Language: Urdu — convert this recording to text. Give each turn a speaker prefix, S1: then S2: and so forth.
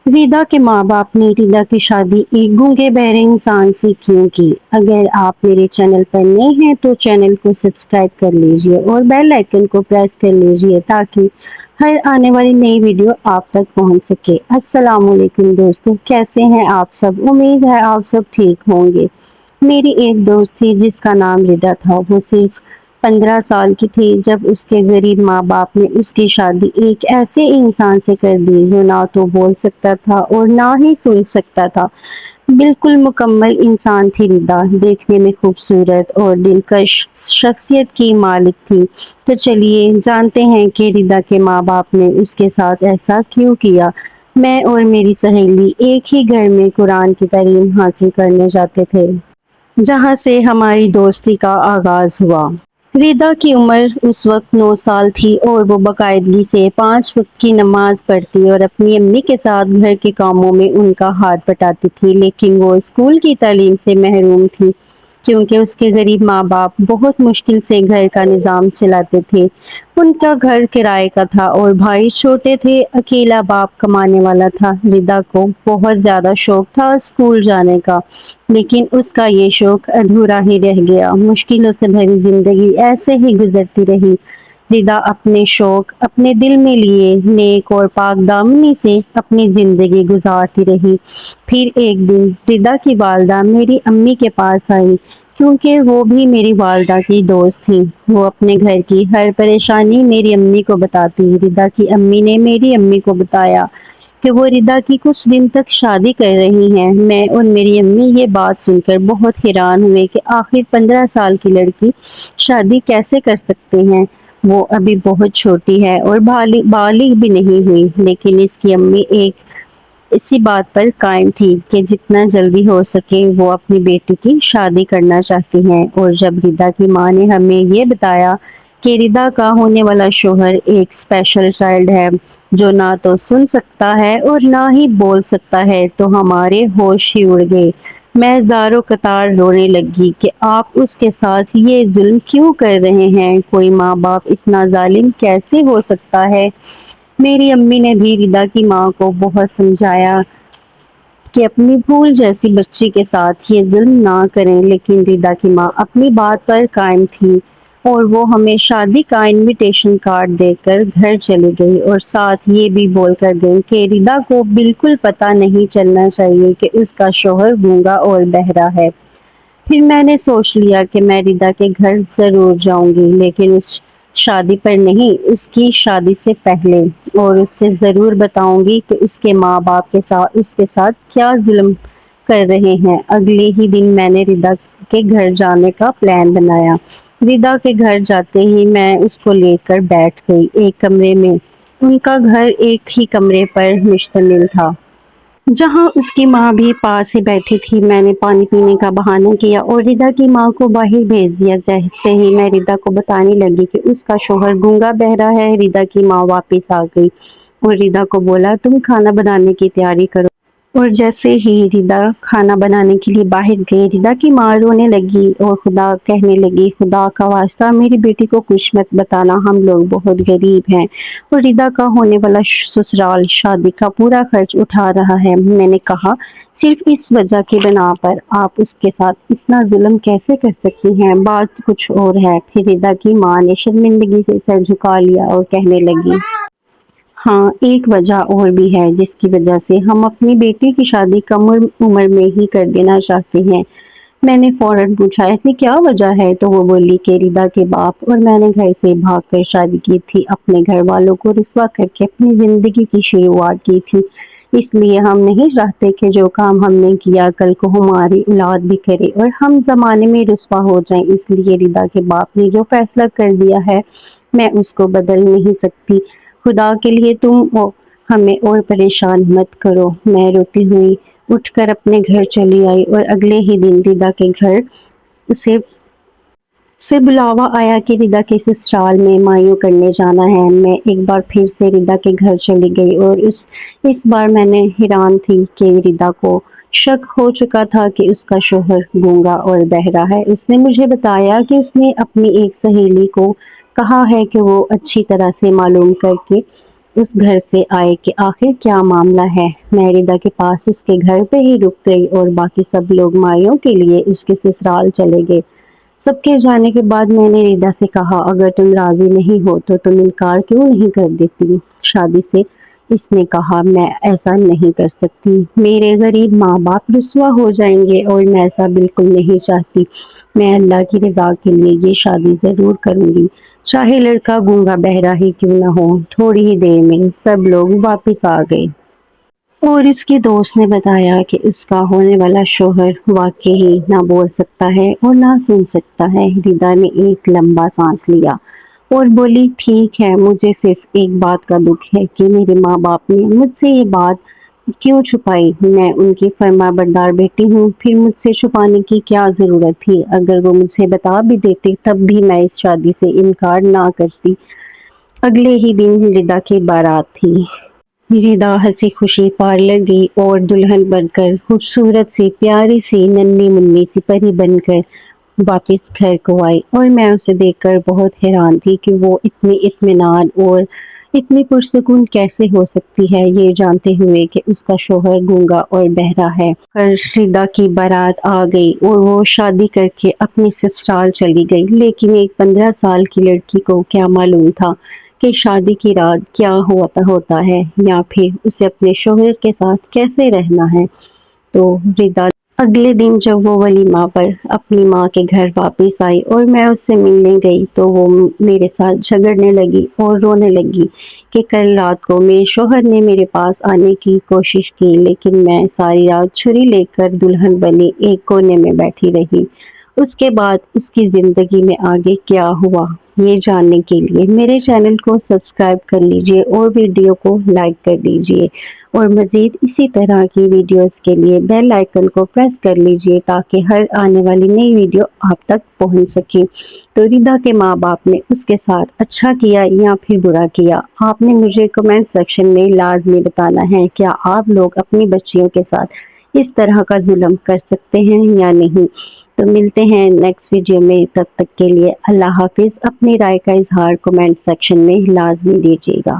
S1: ریدا کے ماں باپ نے ریدا کی شادی ایک گونگے بہرے انسان سے کیوں کی؟ اگر آپ میرے چینل پر نئے ہیں تو چینل کو سبسکرائب کر لیجئے اور بیل آئیکن کو پریس کر لیجئے تاکہ ہر آنے والی نئی ویڈیو آپ تک پہنچ سکے۔ السلام علیکم دوستو، کیسے ہیں آپ سب؟ امید ہے آپ سب ٹھیک ہوں گے۔ میری ایک دوست تھی جس کا نام ریدا تھا۔ وہ صرف 15 سال کی تھی جب اس کے غریب ماں باپ نے اس کی شادی ایک ایسے انسان سے کر دی جو نہ تو بول سکتا تھا اور نہ ہی سن سکتا تھا۔ بالکل مکمل انسان تھی ریدا، دیکھنے میں خوبصورت اور دلکش شخصیت کی مالک تھی۔ تو چلیے جانتے ہیں کہ ریدا کے ماں باپ نے اس کے ساتھ ایسا کیوں کیا۔ میں اور میری سہیلی ایک ہی گھر میں قرآن کی تعلیم حاصل کرنے جاتے تھے، جہاں سے ہماری دوستی کا آغاز ہوا۔ ریدا کی عمر اس وقت 9 سال تھی اور وہ باقاعدگی سے 5 وقت کی نماز پڑھتی اور اپنی امی کے ساتھ گھر کے کاموں میں ان کا ہاتھ بٹاتی تھی، لیکن وہ اسکول کی تعلیم سے محروم تھی کیونکہ اس کے غریب ماں باپ بہت مشکل سے گھر کا نظام چلاتے تھے۔ ان کا گھر کرائے کا تھا اور بھائی چھوٹے تھے، اکیلا باپ کمانے والا تھا۔ ریدا کو بہت زیادہ شوق تھا اسکول جانے کا، لیکن اس کا یہ شوق ادھورا ہی رہ گیا۔ مشکلوں سے بھری زندگی ایسے ہی گزرتی رہی۔ ریدا اپنے شوق اپنے دل میں لیے نیک اور پاک دامنی سے اپنی زندگی گزارتی رہی۔ پھر ایک دن ریدا کی والدہ میری امی کے پاس آئی، کیونکہ وہ بھی میری والدہ کی دوست تھی۔ وہ اپنے گھر کی ہر پریشانی میری امی کو بتاتی۔ ریدا کی امی نے میری امی کو بتایا کہ وہ ریدا کی کچھ دن تک شادی کر رہی ہیں۔ میں اور میری امی یہ بات سن کر بہت حیران ہوئے کہ آخر 15 سال کی لڑکی شادی کیسے کر سکتے ہیں؟ وہ ابھی بہت چھوٹی ہے اور بالغ بھی نہیں ہوئی۔ لیکن اس کی امی ایک اسی بات پر قائم تھی کہ جتنا جلدی ہو سکے وہ اپنی بیٹی کی شادی کرنا چاہتی ہیں۔ اور جب ریدا کی ماں نے ہمیں یہ بتایا کہ ریدا کا ہونے والا شوہر ایک اسپیشل چائلڈ ہے جو نہ تو سن سکتا ہے اور نہ ہی بول سکتا ہے، تو ہمارے ہوش ہی اڑ گئے۔ میں زاروں قطار رونے لگی کہ آپ اس کے ساتھ یہ ظلم کیوں کر رہے ہیں؟ کوئی ماں باپ اتنا ظالم کیسے ہو سکتا ہے؟ میری امی نے بھی ریدا کی ماں کو بہت سمجھایا کہ اپنی پھول جیسی بچی کے ساتھ یہ ظلم نہ کریں، لیکن ریدا کی ماں اپنی بات پر قائم تھی اور وہ ہمیں شادی کا انویٹیشن کارڈ دے کر گھر چلی گئی اور ساتھ یہ بھی بول کر گئی کہ ریدا کو بالکل پتہ نہیں چلنا چاہیے کہ اس کا شوہر گونگا اور بہرا ہے۔ پھر میں نے سوچ لیا کہ میں ریدا کے گھر ضرور جاؤں گی، لیکن اس شادی پر نہیں، اس کی شادی سے پہلے، اور اس سے ضرور بتاؤں گی کہ اس کے ماں باپ اس کے ساتھ کیا ظلم کر رہے ہیں۔ اگلے ہی دن میں نے ریدا کے گھر جانے کا پلان بنایا۔ ریدا کے گھر جاتے ہی میں اس کو لے کر بیٹھ گئی ایک کمرے میں۔ ان کا گھر ایک ہی کمرے پر مشتمل تھا، جہاں اس کی ماں بھی پاس ہی بیٹھی تھی۔ میں نے پانی پینے کا بہانہ کیا اور ریدا کی ماں کو باہر بھیج دیا۔ جیسے ہی میں ریدا کو بتانے لگی کہ اس کا شوہر گونگا بہرا ہے، ریدا کی ماں واپس آ گئی اور ریدا کو بولا تم کھانا بنانے کی تیاری کرو۔ اور جیسے ہی ریدا کھانا بنانے کے لیے باہر گئی، ریدا کی ماں رونے لگی اور کہنے لگی خدا کا واسطہ میری بیٹی کو کچھ مت بتانا، ہم لوگ بہت غریب ہیں اور ریدا کا ہونے والا سسرال شادی کا پورا خرچ اٹھا رہا ہے۔ میں نے کہا صرف اس وجہ کی بنا پر آپ اس کے ساتھ اتنا ظلم کیسے کر سکتی ہیں؟ بات کچھ اور ہے۔ پھر ریدا کی ماں نے شرمندگی سے سر جھکا لیا اور کہنے لگی ہاں ایک وجہ اور بھی ہے جس کی وجہ سے ہم اپنی بیٹی کی شادی کم عمر میں ہی کر دینا چاہتے ہیں۔ میں نے فوراً پوچھا ایسی کیا وجہ ہے؟ تو وہ بولی کہ ریدا کے باپ اور میں نے گھر سے بھاگ کر شادی کی تھی، اپنے گھر والوں کو رسوا کر کے اپنی زندگی کی شروعات کی تھی، اس لیے ہم نہیں چاہتے کہ جو کام ہم نے کیا کل کو ہماری اولاد بھی کرے اور ہم زمانے میں رسوا ہو جائیں۔ اس لیے ریدا کے باپ نے جو فیصلہ کر دیا ہے میں اس کو بدل نہیں سکتی۔ خدا کے لیے تم ہمیں اور پریشان مت کرو۔ میں روتی ہوئی اٹھ کر اپنے گھر چلی آئی اور اگلے ہی دن ریدا کے گھر سے بلاوا آیا کہ ریدا کے سسرال میں مایوں کرنے جانا ہے۔ میں ایک بار پھر سے ریدا کے گھر چلی گئی اور اس بار میں نے حیران تھی کہ ریدا کو شک ہو چکا تھا کہ اس کا شوہر گونگا اور بہرا ہے۔ اس نے مجھے بتایا کہ اس نے اپنی ایک سہیلی کو کہا ہے کہ وہ اچھی طرح سے معلوم کر کے اس گھر سے آئے کہ آخر کیا معاملہ ہے۔ میں ردا کے پاس اس کے گھر پہ ہی رک گئی اور باقی سب لوگ مائیوں کے لیے اس کے سسرال چلے گئے۔ سب کے جانے کے بعد میں نے ردا سے کہا اگر تم راضی نہیں ہو تو تم انکار کیوں نہیں کر دیتی شادی سے؟ اس نے کہا میں ایسا نہیں کر سکتی، میرے غریب ماں باپ رسوا ہو جائیں گے اور میں ایسا بالکل نہیں چاہتی۔ میں اللہ کی رضا کے لیے یہ شادی ضرور کروں گی، چاہے لڑکا گونگا بہرا ہی کیوں نہ ہو۔ تھوڑی ہی دیر میں سب لوگ واپس آ گئے اور اس کی دوست نے بتایا کہ اس کا ہونے والا شوہر واقعی نہ بول سکتا ہے اور نہ سن سکتا ہے۔ ردا نے ایک لمبا سانس لیا اور بولی ٹھیک ہے، مجھے صرف ایک بات کا دکھ ہے کہ میرے ماں باپ نے مجھ سے یہ بات کیوں چھپائی؟ میں ان کی فرما بردار بیٹی ہوں، پھر مجھ سے چھپانے کی کیا ضرورت تھی؟ اگر وہ مجھے بتا بھی دیتے تب بھی میں اس شادی سے انکار نہ کرتی۔ اگلے ہی دن ردا کی بارات تھی۔ ردا ہنسی خوشی پارلر گئی اور دلہن بن کر خوبصورت سی پیاری سی ننھی منی سی پری بن کر واپس گھر کو آئی اور میں اسے دیکھ کر بہت حیران تھی کہ وہ اتنی اطمینان اور اتنی پرسکون کیسے ہو سکتی ہے، یہ جانتے ہوئے کہ اس کا شوہر گونگا اور بہرا ہے۔ ردا کی بارات آ گئی اور وہ شادی کر کے اپنی سسرال چلی گئی، لیکن ایک 15 سال کی لڑکی کو کیا معلوم تھا کہ شادی کی رات کیا ہوتا ہے یا پھر اسے اپنے شوہر کے ساتھ کیسے رہنا ہے۔ تو ردا اگلے دن جب وہ ولیمہ پر اپنی ماں کے گھر واپس آئی اور میں اس سے ملنے گئی تو وہ میرے ساتھ جھگڑنے لگی اور رونے لگی کہ کل رات کو میرے شوہر نے میرے پاس آنے کی کوشش کی لیکن میں ساری رات چھری لے کر دلہن بنی ایک کونے میں بیٹھی رہی۔ اس کے بعد اس کی زندگی میں آگے کیا ہوا، یہ جاننے کے لیے میرے چینل کو سبسکرائب کر لیجئے اور ویڈیو کو لائک کر لیجئے اور مزید اسی طرح کی ویڈیوز کے لیے بیل آئیکن کو پریس کر لیجئے تاکہ ہر آنے والی نئی ویڈیو آپ تک پہنچ سکے۔ تو ردا کے ماں باپ نے اس کے ساتھ اچھا کیا یا پھر برا کیا؟ آپ نے مجھے کمنٹ سیکشن میں لازمی بتانا ہے، کیا آپ لوگ اپنی بچیوں کے ساتھ اس طرح کا ظلم کر سکتے ہیں یا نہیں؟ تو ملتے ہیں نیکسٹ ویڈیو میں، تب تک کے لیے اللہ حافظ۔ اپنی رائے کا اظہار کمنٹ سیکشن میں لازمی دیجیے گا۔